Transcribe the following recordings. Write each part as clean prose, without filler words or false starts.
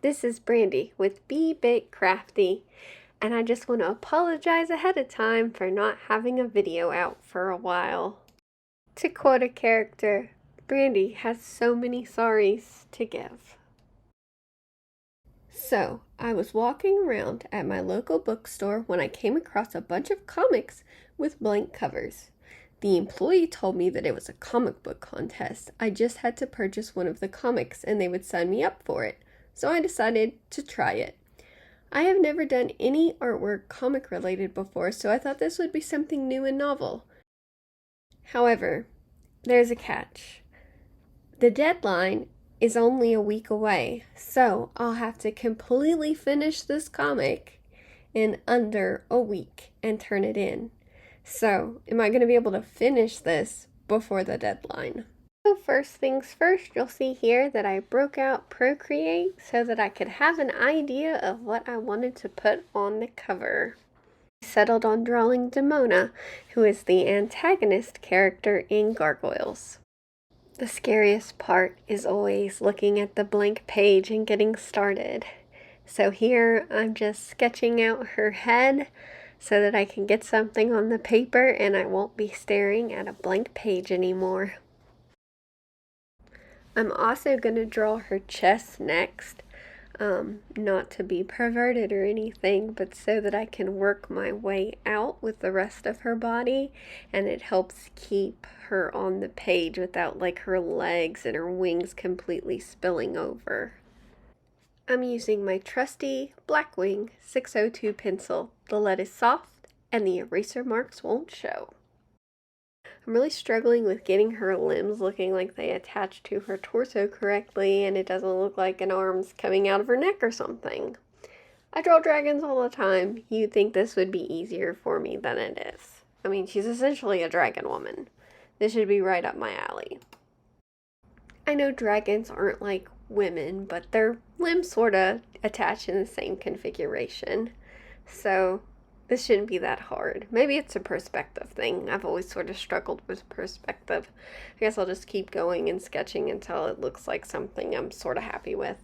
This is Brandy with Be Big Crafty, and I just want to apologize ahead of time for not having a video out for a while. To quote a character, Brandy has so many sorries to give. So, I was walking around at my local bookstore when I came across a bunch of comics with blank covers. The employee told me that it was a comic book contest. I just had to purchase one of the comics and they would sign me up for it. So I decided to try it. I have never done any artwork comic related before, so I thought this would be something new and novel. However, there's a catch. The deadline is only a week away, so I'll have to completely finish this comic in under a week and turn it in. So, am I going to be able to finish this before the deadline? So first things first, you'll see here that I broke out Procreate so that I could have an idea of what I wanted to put on the cover. I settled on drawing Demona, who is the antagonist character in Gargoyles. The scariest part is always looking at the blank page and getting started. So here I'm just sketching out her head so that I can get something on the paper and I won't be staring at a blank page anymore. I'm also going to draw her chest next, not to be perverted or anything, but so that I can work my way out with the rest of her body, and it helps keep her on the page without like her legs and her wings completely spilling over. I'm using my trusty Blackwing 602 pencil. The lead is soft and the eraser marks won't show. I'm really struggling with getting her limbs looking like they attach to her torso correctly, and it doesn't look like an arm's coming out of her neck or something. I draw dragons all the time. You'd think this would be easier for me than it is. I mean, she's essentially a dragon woman. This should be right up my alley. I know dragons aren't like women, but their limbs sort of attach in the same configuration. So this shouldn't be that hard. Maybe it's a perspective thing. I've always sort of struggled with perspective. I guess I'll just keep going and sketching until it looks like something I'm sort of happy with.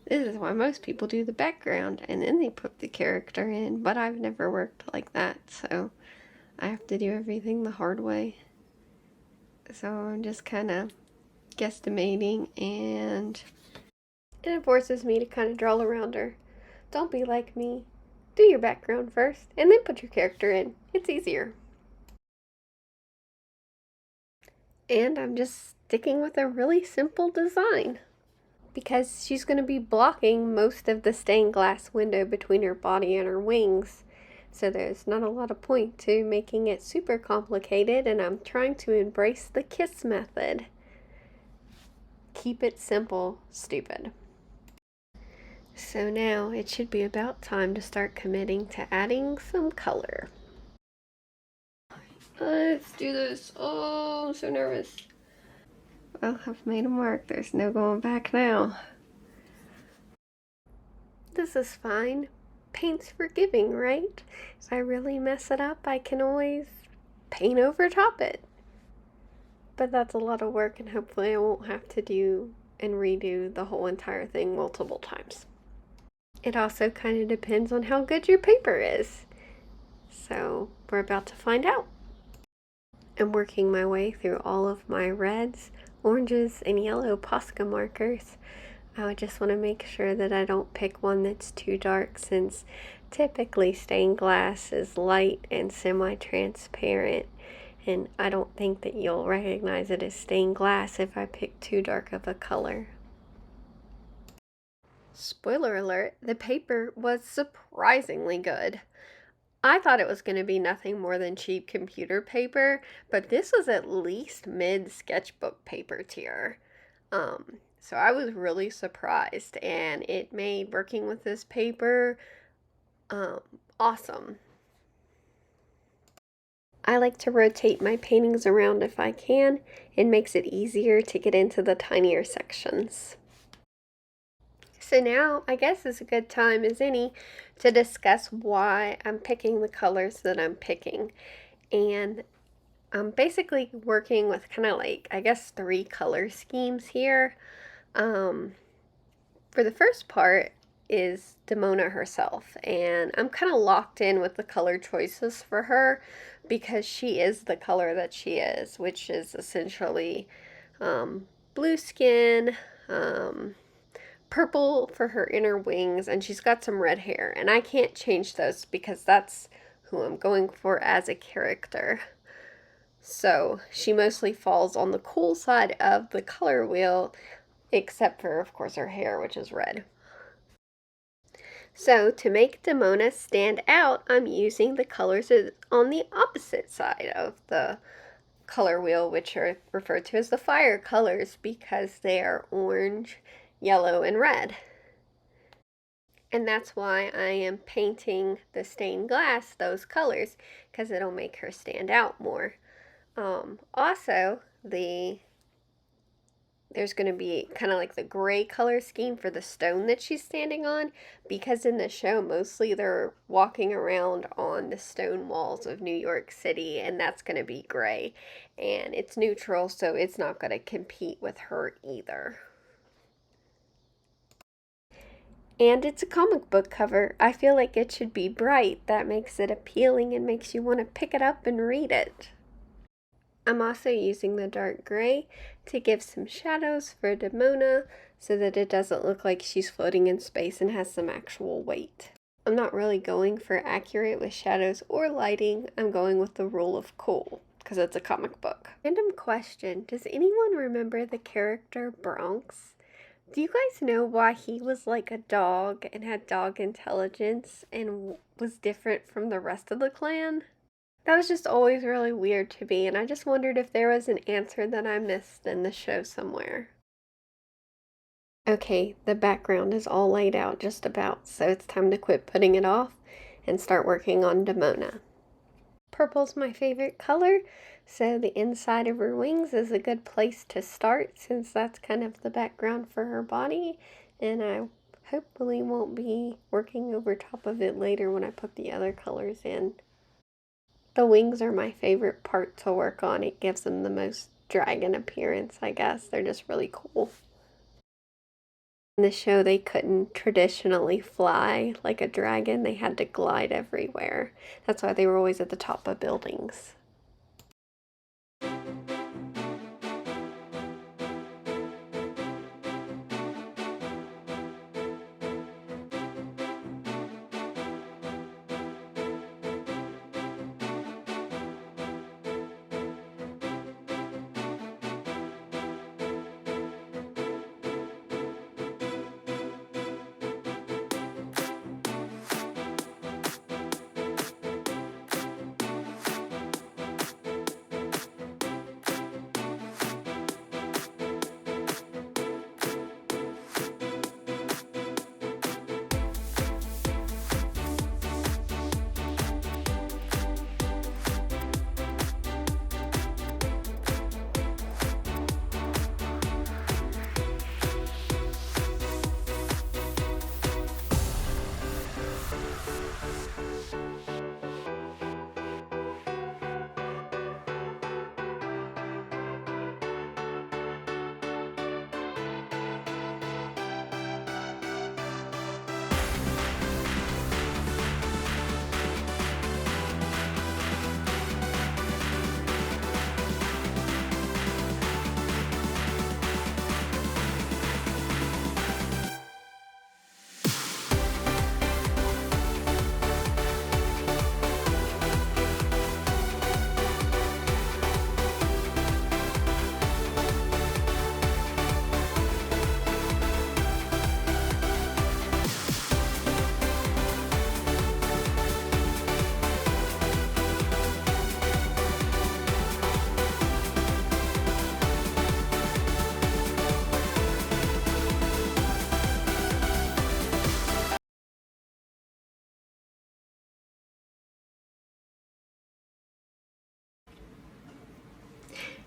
This is why most people do the background and then they put the character in, but I've never worked like that, so I have to do everything the hard way. So I'm just kind of guesstimating, and it forces me to kind of draw around her. Don't be like me. Do your background first, and then put your character in. It's easier. And I'm just sticking with a really simple design, because she's going to be blocking most of the stained glass window between her body and her wings. So there's not a lot of point to making it super complicated, and I'm trying to embrace the KISS method. Keep it simple, stupid. So now it should be about time to start committing to adding some color. Let's do this. Oh, I'm so nervous. Well, I've made a mark. There's no going back now. This is fine. Paint's forgiving, right? If I really mess it up, I can always paint over top it. But that's a lot of work, and hopefully I won't have to do and redo the whole entire thing multiple times. It also kind of depends on how good your paper is. So we're about to find out. I'm working my way through all of my reds, oranges, and yellow Posca markers. I would just want to make sure that I don't pick one that's too dark, since typically stained glass is light and semi-transparent, and I don't think that you'll recognize it as stained glass if I pick too dark of a color. Spoiler alert, the paper was surprisingly good. I thought it was going to be nothing more than cheap computer paper, but this was at least mid-sketchbook paper tier. So I was really surprised, and it made working with this paper awesome. I like to rotate my paintings around if I can. It makes it easier to get into the tinier sections. So now, I guess is a good time as any to discuss why I'm picking the colors that I'm picking. And I'm basically working with kind of like, I guess, 3 color schemes here. For the first part is Demona herself, and I'm kind of locked in with the color choices for her because she is the color that she is, which is essentially blue skin, purple for her inner wings, and she's got some red hair, and I can't change those because that's who I'm going for as a character. So she mostly falls on the cool side of the color wheel, except for, of course, her hair, which is red. So to make Demona stand out, I'm using the colors on the opposite side of the color wheel, which are referred to as the fire colors because they are orange, yellow, and red. And that's why I am painting the stained glass those colors, because it'll make her stand out more. Also, there's going to be kind of like the gray color scheme for the stone that she's standing on, because in the show mostly they're walking around on the stone walls of New York City, and that's going to be gray, and it's neutral, so it's not going to compete with her either. And it's a comic book cover. I feel like it should be bright. That makes it appealing and makes you want to pick it up and read it. I'm also using the dark gray to give some shadows for Demona so that it doesn't look like she's floating in space and has some actual weight. I'm not really going for accurate with shadows or lighting. I'm going with the rule of cool because it's a comic book. Random question, does anyone remember the character Bronx? Do you guys know why he was like a dog and had dog intelligence and was different from the rest of the clan? That was just always really weird to me, and I just wondered if there was an answer that I missed in the show somewhere. Okay, the background is all laid out just about, so it's time to quit putting it off and start working on Demona. Purple's my favorite color, so the inside of her wings is a good place to start since that's kind of the background for her body, and I hopefully won't be working over top of it later when I put the other colors in. The wings are my favorite part to work on. It gives them the most dragon appearance, I guess. They're just really cool. In the show, they couldn't traditionally fly like a dragon. They had to glide everywhere. That's why they were always at the top of buildings.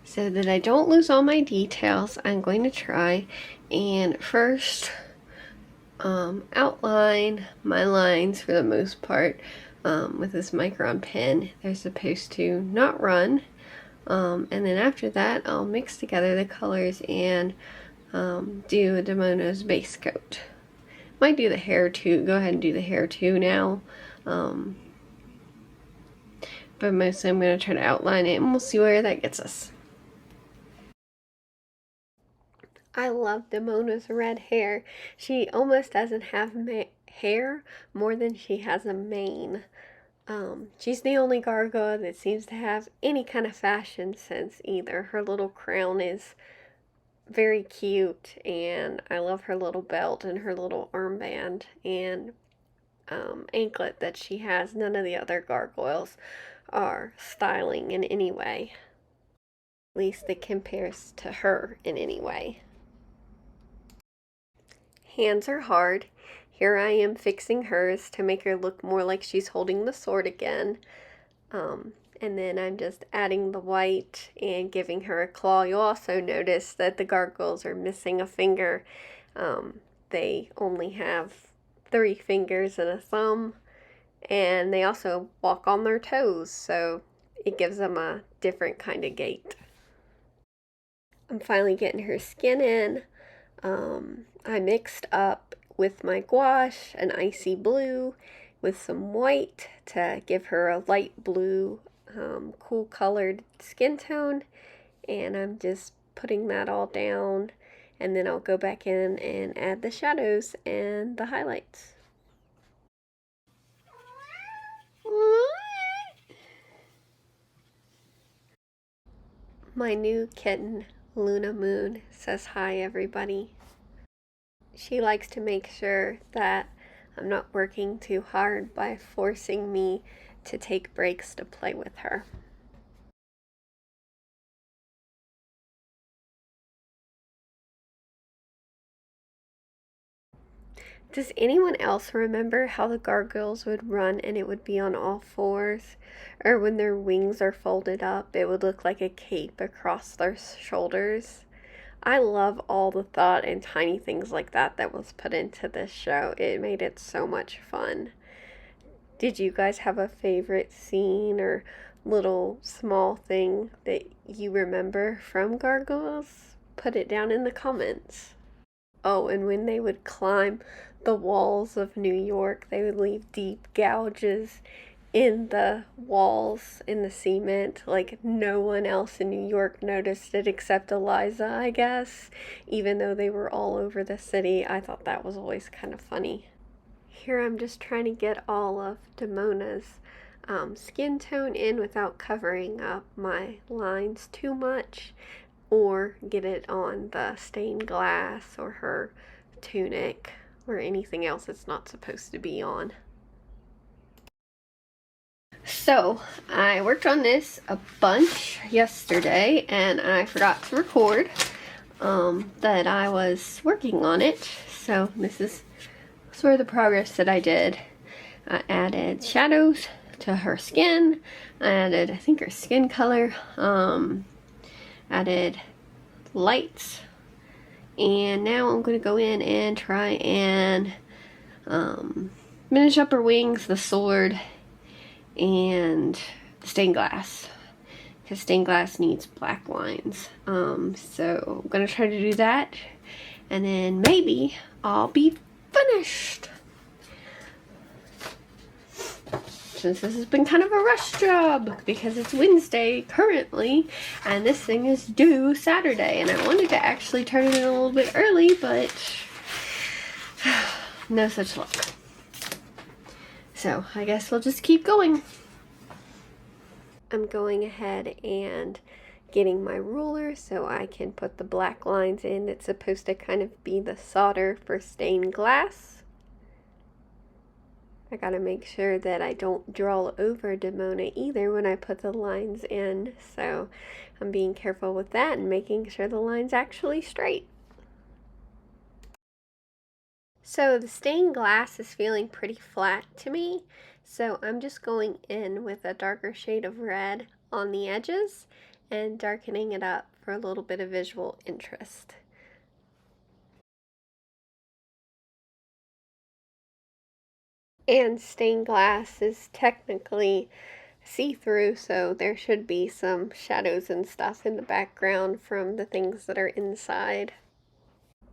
So that I don't lose all my details, I'm going to try and first outline my lines for the most part with this Micron pen. They're supposed to not run, and then after that I'll mix together the colors and do Demona's base coat. Might do the hair too. Go ahead and do the hair too now. But mostly I'm going to try to outline it, and we'll see where that gets us. I love Demona's red hair. She almost doesn't have hair more than she has a mane. She's the only gargoyle that seems to have any kind of fashion sense either. Her little crown is very cute, and I love her little belt and her little armband and anklet that she has. None of the other gargoyles are styling in any way. At least it compares to her in any way. Hands are hard. Here I am fixing hers to make her look more like she's holding the sword again. And then I'm just adding the white and giving her a claw. You'll also notice that the gargoyles are missing a finger. They only have 3 fingers and a thumb, and they also walk on their toes, so it gives them a different kind of gait. I'm finally getting her skin in. I mixed up with my gouache an icy blue with some white to give her a light blue, cool colored skin tone, and I'm just putting that all down, and then I'll go back in and add the shadows and the highlights. My new kitten, Luna Moon, says hi, everybody. She likes to make sure that I'm not working too hard by forcing me to take breaks to play with her. Does anyone else remember how the gargoyles would run and it would be on all fours? Or when their wings are folded up, it would look like a cape across their shoulders? I love all the thought and tiny things like that was put into this show. It made it so much fun. Did you guys have a favorite scene or little small thing that you remember from Gargoyles? Put it down in the comments. Oh, and when they would climb the walls of New York, they would leave deep gouges in the walls, in the cement. Like, no one else in New York noticed it except Eliza, I guess. Even though they were all over the city, I thought that was always kind of funny. Here I'm just trying to get all of Demona's skin tone in without covering up my lines too much, or get it on the stained glass or her tunic or anything else it's not supposed to be on. So I worked on this a bunch yesterday, and I forgot to record that I was working on it. So this is sort of the progress that I did. I added shadows to her skin. I added, I think, her skin color. Added lights. And now I'm going to go in and try and finish up her wings, the sword, and the stained glass, because stained glass needs black lines. So I'm gonna try to do that, and then maybe I'll be finished, since this has been kind of a rush job because it's Wednesday currently and this thing is due Saturday, and I wanted to actually turn it in a little bit early, but no such luck. So I guess we'll just keep going. I'm going ahead and getting my ruler so I can put the black lines in. It's supposed to kind of be the solder for stained glass. I gotta make sure that I don't draw over Demona either when I put the lines in, so I'm being careful with that and making sure the line's actually straight. So the stained glass is feeling pretty flat to me, so I'm just going in with a darker shade of red on the edges and darkening it up for a little bit of visual interest. And stained glass is technically see-through, so there should be some shadows and stuff in the background from the things that are inside.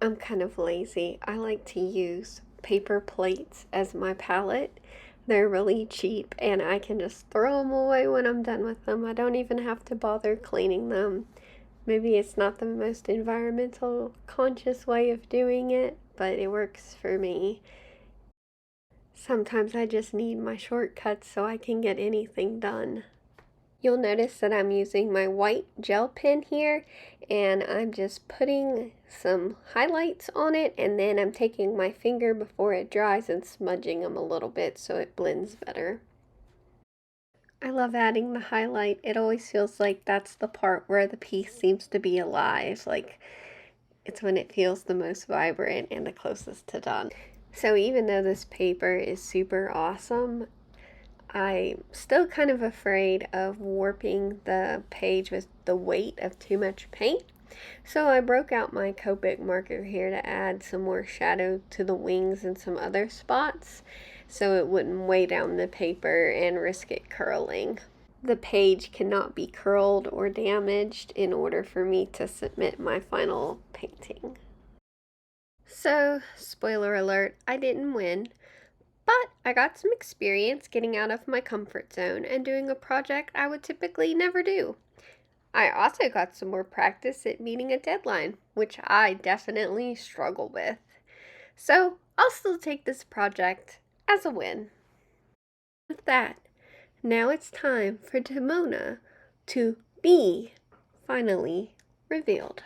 I'm kind of lazy. I like to use paper plates as my palette. They're really cheap and I can just throw them away when I'm done with them. I don't even have to bother cleaning them. Maybe it's not the most environmental conscious way of doing it, but it works for me. Sometimes I just need my shortcuts so I can get anything done. You'll notice that I'm using my white gel pen here and I'm just putting some highlights on it, and then I'm taking my finger before it dries and smudging them a little bit so it blends better. I love adding the highlight. It always feels like that's the part where the piece seems to be alive. Like, it's when it feels the most vibrant and the closest to done. So even though this paper is super awesome, I'm still kind of afraid of warping the page with the weight of too much paint. So I broke out my Copic marker here to add some more shadow to the wings and some other spots so it wouldn't weigh down the paper and risk it curling. The page cannot be curled or damaged in order for me to submit my final painting. So, spoiler alert, I didn't win, but I got some experience getting out of my comfort zone and doing a project I would typically never do. I also got some more practice at meeting a deadline, which I definitely struggle with. So I'll still take this project as a win. With that, now it's time for Demona to be finally revealed.